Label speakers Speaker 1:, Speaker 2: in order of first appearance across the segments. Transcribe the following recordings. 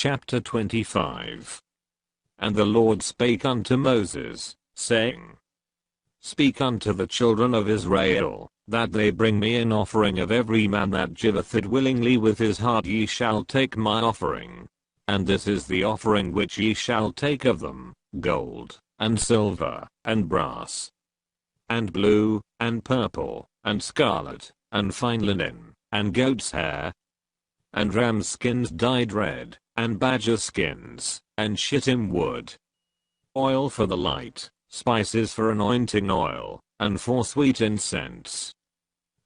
Speaker 1: Chapter 25. And the Lord spake unto Moses, saying, Speak unto the children of Israel, that they bring me an offering of every man that giveth it willingly with his heart. Ye shall take my offering. And this is the offering which ye shall take of them, gold, and silver, and brass, and blue, and purple, and scarlet, and fine linen, and goat's hair, and ram skins dyed red, and badger skins, and shittim wood, oil for the light, spices for anointing oil, and for sweet incense,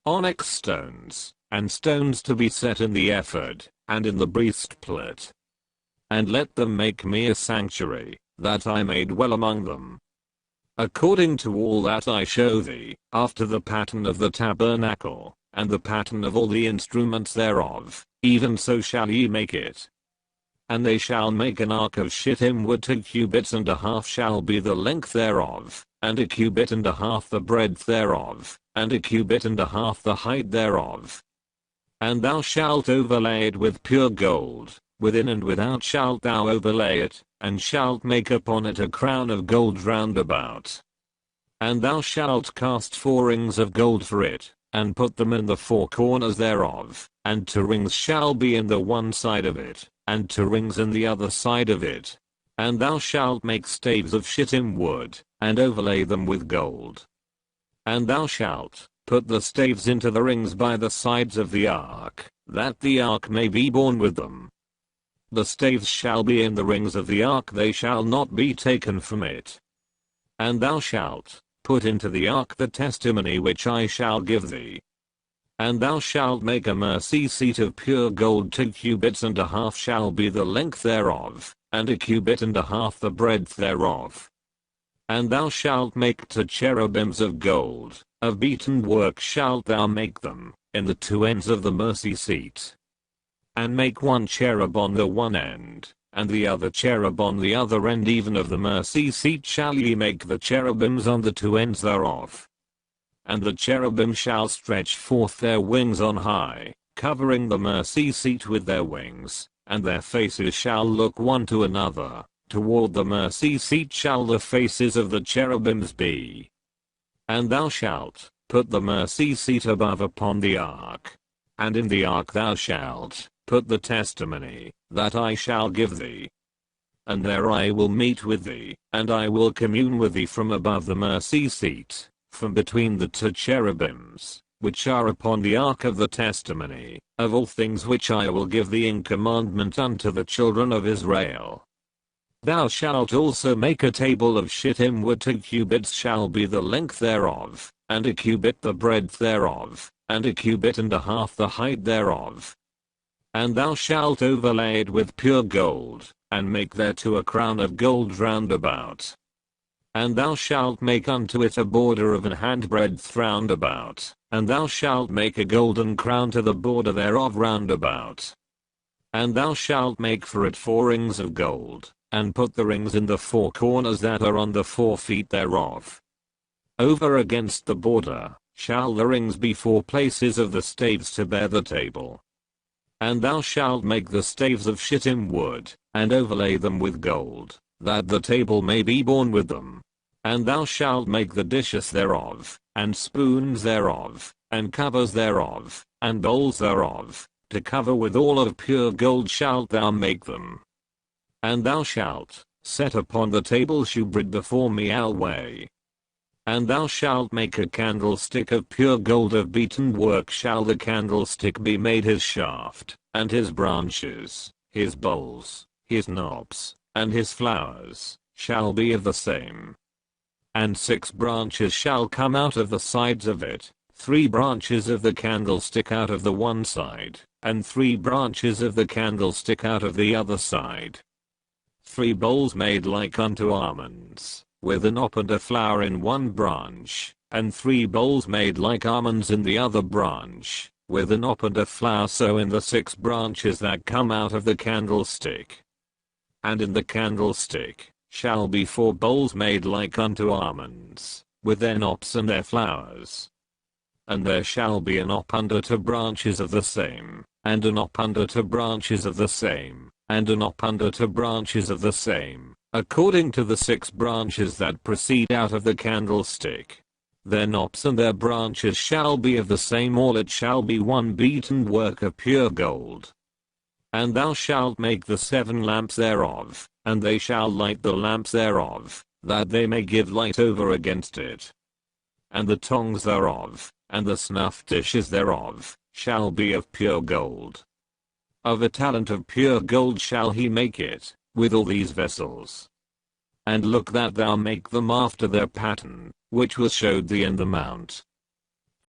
Speaker 1: onyx stones, and stones to be set in the ephod, and in the breastplate. And let them make me a sanctuary, that I may dwell among them. According to all that I show thee, after the pattern of the tabernacle, and the pattern of all the instruments thereof, even so shall ye make it. And they shall make an ark of shittim wood. 2 cubits and a half shall be the length thereof, and a cubit and a half the breadth thereof, and a cubit and a half the height thereof. And thou shalt overlay it with pure gold, within and without shalt thou overlay it, and shalt make upon it a crown of gold round about. And thou shalt cast 4 rings of gold for it, and put them in the 4 corners thereof, and 2 rings shall be in the one side of it, and 2 rings in the other side of it. And thou shalt make staves of shittim wood, and overlay them with gold. And thou shalt put the staves into the rings by the sides of the ark, that the ark may be borne with them. The staves shall be in the rings of the ark, they shall not be taken from it. And thou shalt put into the ark the testimony which I shall give thee. And thou shalt make a mercy seat of pure gold. 2 cubits and a half shall be the length thereof, and a cubit and a half the breadth thereof. And thou shalt make 2 cherubims of gold, of beaten work shalt thou make them, in the 2 ends of the mercy seat. And make 1 cherub on the one end, and the other cherub on the other end. Even of the mercy seat shall ye make the cherubims on the 2 ends thereof. And the cherubim shall stretch forth their wings on high, covering the mercy seat with their wings, and their faces shall look one to another. Toward the mercy seat shall the faces of the cherubims be. And thou shalt put the mercy seat above upon the ark. And in the ark thou shalt put the testimony that I shall give thee. And there I will meet with thee, and I will commune with thee from above the mercy seat, from between the 2 cherubims, which are upon the ark of the testimony, of all things which I will give thee in commandment unto the children of Israel. Thou shalt also make a table of shittim wood. 2 cubits shall be the length thereof, and a cubit the breadth thereof, and a cubit and a half the height thereof. And thou shalt overlay it with pure gold, and make thereto a crown of gold round about. And thou shalt make unto it a border of an handbreadth round about, and thou shalt make a golden crown to the border thereof round about. And thou shalt make for it 4 rings of gold, and put the rings in the 4 corners that are on the 4 feet thereof. Over against the border shall the rings be 4 places of the staves to bear the table. And thou shalt make the staves of shittim wood, and overlay them with gold, that the table may be borne with them. And thou shalt make the dishes thereof, and spoons thereof, and covers thereof, and bowls thereof, to cover with all of pure gold shalt thou make them. And thou shalt set upon the table shewbread before me alway. And thou shalt make a candlestick of pure gold, of beaten work shall the candlestick be made. His shaft, and his branches, his bowls, his knobs, and his flowers, shall be of the same. And 6 branches shall come out of the sides of it, 3 branches of the candlestick out of the one side, and 3 branches of the candlestick out of the other side. 3 bowls made like unto almonds, with a knop and a flower in one branch, and 3 bowls made like almonds in the other branch, with a knop and a flower, so in the 6 branches that come out of the candlestick. And in the candlestick shall be 4 bowls made like unto almonds, with their knops and their flowers. And there shall be a knop under 2 branches of the same, and a knop under 2 branches of the same, and a knop under 2 branches of the same, according to the 6 branches that proceed out of the candlestick. Their knops and their branches shall be of the same, all it shall be one beaten work of pure gold. And thou shalt make the 7 lamps thereof, and they shall light the lamps thereof, that they may give light over against it. And the tongs thereof, and the snuff dishes thereof, shall be of pure gold. Of a talent of pure gold shall he make it, with all these vessels. And look that thou make them after their pattern, which was showed thee in the mount.